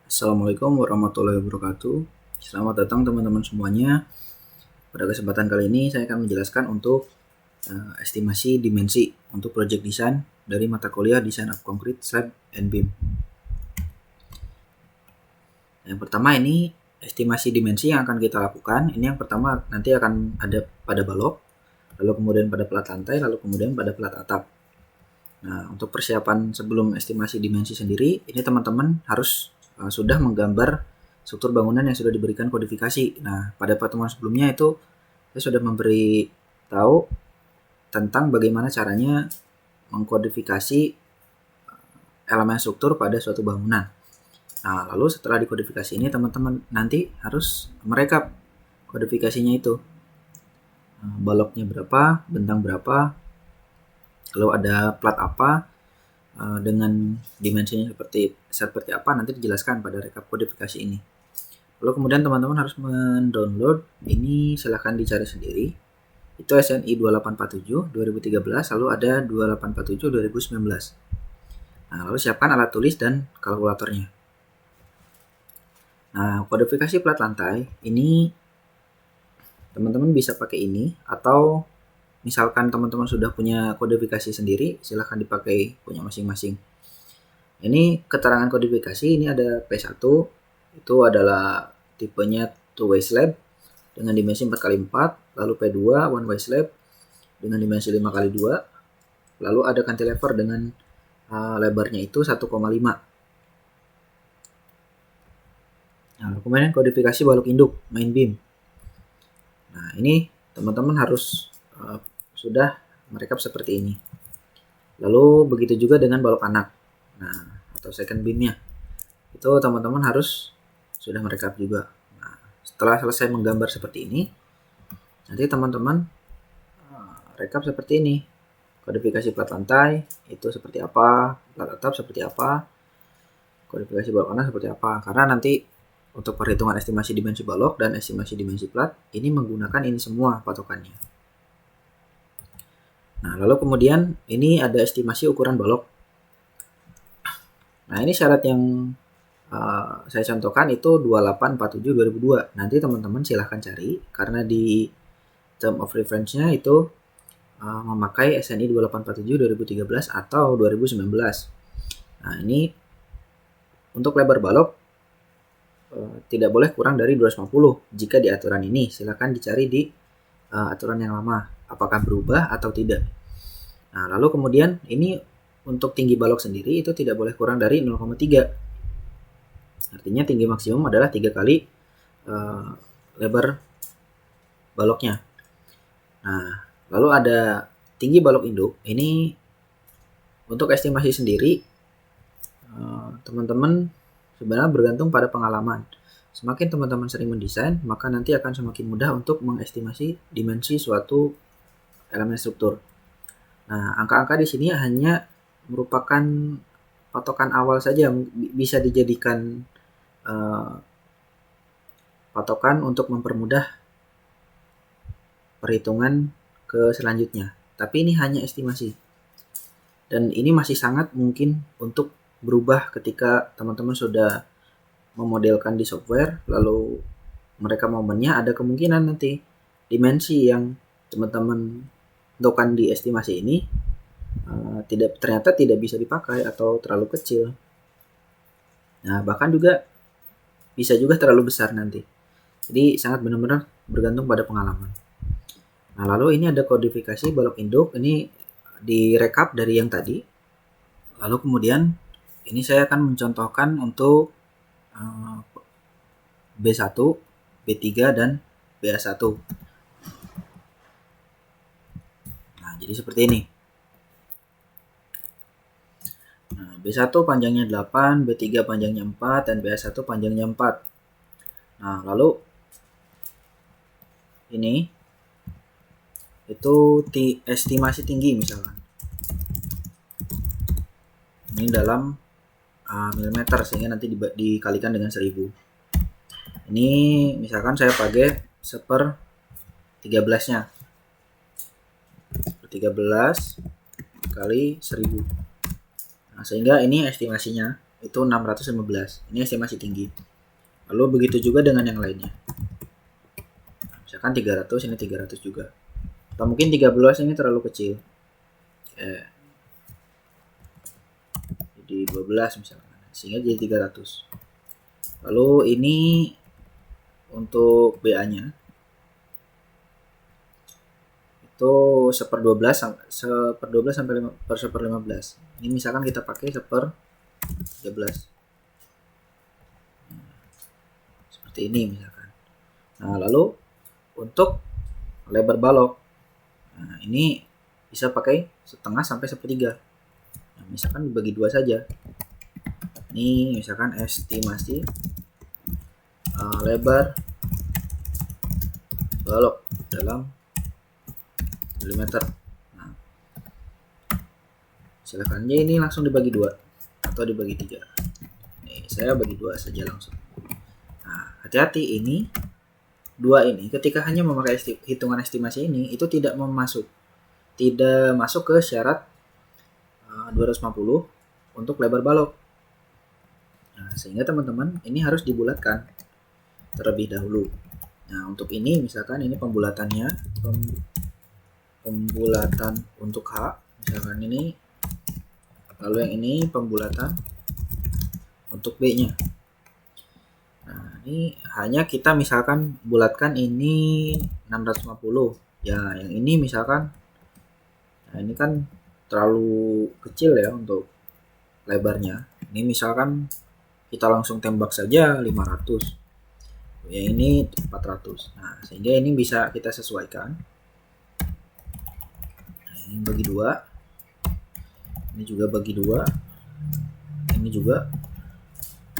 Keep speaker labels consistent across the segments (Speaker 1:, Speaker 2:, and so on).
Speaker 1: Assalamualaikum warahmatullahi wabarakatuh. Selamat datang teman-teman semuanya. Pada kesempatan kali ini saya akan menjelaskan untuk estimasi dimensi untuk project design dari mata kuliah Design of Concrete, Slab, and Beam. Yang pertama ini estimasi dimensi yang akan kita lakukan. Ini yang pertama nanti akan ada pada balok, lalu kemudian pada plat lantai, lalu kemudian pada plat atap. Nah, untuk persiapan sebelum estimasi dimensi sendiri, ini teman-teman harus sudah menggambar struktur bangunan yang sudah diberikan kodifikasi. Nah, pada pertemuan sebelumnya itu saya sudah memberi tahu tentang bagaimana caranya mengkodifikasi elemen struktur pada suatu bangunan. Nah, lalu setelah dikodifikasi ini teman-teman nanti harus merekap kodifikasinya itu. Baloknya berapa, bentang berapa, lalu ada plat apa, dengan dimensinya seperti apa nanti dijelaskan pada rekap kodifikasi ini. Lalu kemudian teman-teman harus mendownload, ini silahkan dicari sendiri. Itu SNI 2847 2013, lalu ada 2847 2019. Nah, lalu siapkan alat tulis dan kalkulatornya. Nah, kodifikasi plat lantai ini teman-teman bisa pakai ini, atau misalkan teman-teman sudah punya kodifikasi sendiri, silahkan dipakai punya masing-masing. Ini keterangan kodifikasi, ini ada P1, itu adalah tipenya two-way slab dengan dimensi 4x4, lalu P2 one-way slab dengan dimensi 5x2, lalu ada cantilever dengan lebarnya itu 1,5. Nah, kemudian kodifikasi balok induk main beam. Nah, ini teman-teman harus sudah merekap seperti ini. Lalu begitu juga dengan balok anak, nah, atau second beamnya, itu teman-teman harus sudah merekap juga. Nah, setelah selesai menggambar seperti ini, nanti teman-teman rekap seperti ini. Kodifikasi plat lantai itu seperti apa, plat atap seperti apa, kodifikasi balok anak seperti apa. Karena nanti untuk perhitungan estimasi dimensi balok dan estimasi dimensi plat ini menggunakan ini semua patokannya. Nah, lalu kemudian ini ada estimasi ukuran balok. Nah, ini syarat yang saya contohkan itu 2847 2002. Nanti teman-teman silahkan cari, karena di term of reference-nya itu memakai SNI 2847 2013 atau 2019. Nah, ini untuk lebar balok tidak boleh kurang dari 250 jika di aturan ini. Silahkan dicari di aturan yang lama apakah berubah atau tidak. Nah, lalu kemudian ini untuk tinggi balok sendiri itu tidak boleh kurang dari 0,3. Artinya tinggi maksimum adalah 3 kali lebar baloknya. Nah, lalu ada tinggi balok induk. Ini untuk estimasi sendiri teman-teman sebenarnya bergantung pada pengalaman. Semakin teman-teman sering mendesain, maka nanti akan semakin mudah untuk mengestimasi dimensi suatu elemen struktur. Nah, angka-angka di sini hanya merupakan patokan awal saja, bisa dijadikan patokan untuk mempermudah perhitungan ke selanjutnya. Tapi ini hanya estimasi. Dan ini masih sangat mungkin untuk berubah ketika teman-teman sudah memodelkan di software, lalu mereka momennya ada kemungkinan nanti dimensi yang teman-teman tentukan di estimasi ini ternyata tidak bisa dipakai atau terlalu kecil. Nah, bahkan juga bisa juga terlalu besar nanti. Jadi sangat benar-benar bergantung pada pengalaman. Nah, lalu ini ada kodifikasi balok induk, ini direkap dari yang tadi. Lalu kemudian ini saya akan mencontohkan untuk B1, B3 dan BA1. Nah, jadi seperti ini. Nah, B1 panjangnya 8, B3 panjangnya 4, dan BA1 panjangnya 4. Nah, lalu ini itu estimasi tinggi misalkan. Ini dalam milimeter, sehingga nanti dikalikan dengan 1000. Ini misalkan saya pakai 1/13-nya. 13 kali 1000. Nah, sehingga ini estimasinya. itu 615. Ini estimasi tinggi. Lalu begitu juga dengan yang lainnya. Misalkan 300, ini 300 juga. Atau mungkin 13 ini terlalu kecil. Jadi 12 misalkan. Sehingga jadi 300. Lalu ini untuk BA-nya itu 1/12 sampai 1/15. Ini misalkan kita pakai 1/13. Seperti ini misalkan. Nah, lalu untuk lebar balok, nah ini bisa pakai 1/2 sampai 1/3. Nah, misalkan dibagi 2 saja. Ini misalkan estimasi lebar balok dalam milimeter. Nah, silahkan aja ini langsung dibagi 2 atau dibagi 3. Nih, saya bagi 2 saja langsung. Nah, hati-hati, ini 2 ini ketika hanya memakai hitungan estimasi ini itu tidak masuk ke syarat 250 untuk lebar balok. Nah, sehingga teman-teman ini harus dibulatkan terlebih dahulu. Nah, untuk ini misalkan ini pembulatannya, pembulatan untuk H, misalkan ini, lalu yang ini pembulatan untuk B-nya. Nah, ini hanya kita misalkan bulatkan ini 650. Ya, yang ini misalkan, nah ini kan terlalu kecil ya untuk lebarnya. Ini misalkan kita langsung tembak saja 500. Yang ini 400. Nah, sehingga ini bisa kita sesuaikan. Nah, ini bagi 2. Ini juga bagi 2. Ini juga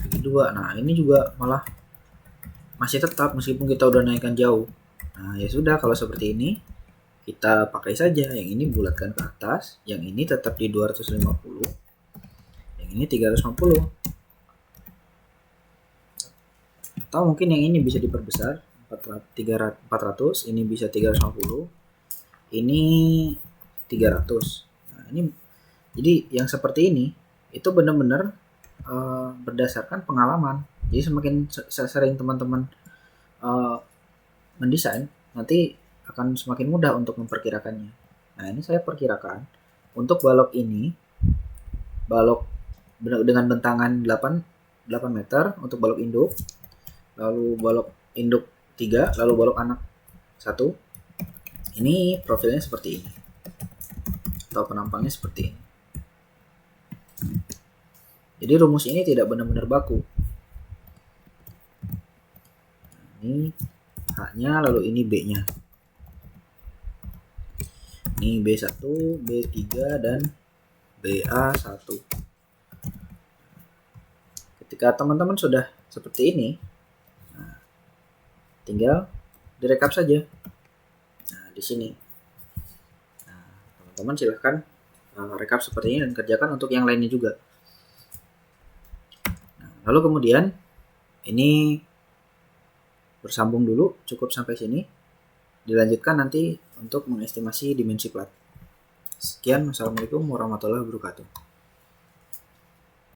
Speaker 1: bagi 2. Nah, ini juga malah masih tetap meskipun kita udah naikkan jauh. Nah, ya sudah, kalau seperti ini kita pakai saja. Yang ini bulatkan ke atas, yang ini tetap di 250. Yang ini 350. Atau mungkin yang ini bisa diperbesar 400, ini bisa 350, ini 300. Nah, ini jadi yang seperti ini itu benar-benar berdasarkan pengalaman. Jadi semakin sering teman-teman mendesain, nanti akan semakin mudah untuk memperkirakannya. Nah, ini saya perkirakan untuk balok ini, balok dengan bentangan 8 meter untuk balok induk, lalu balok induk 3, lalu balok anak 1. Ini profilnya seperti ini, atau penampangnya seperti ini. Jadi rumus ini tidak benar-benar baku. Ini H-nya, lalu ini B-nya. Ini B1, B3, dan BA1. Ketika teman-teman sudah seperti ini, nah, tinggal direkap saja. Nah, di sini. Nah, teman-teman silahkan rekap seperti ini dan kerjakan untuk yang lainnya juga. Nah, lalu kemudian ini bersambung dulu, cukup sampai sini. Dilanjutkan nanti untuk mengestimasi dimensi plat. Sekian, wassalamualaikum warahmatullahi wabarakatuh.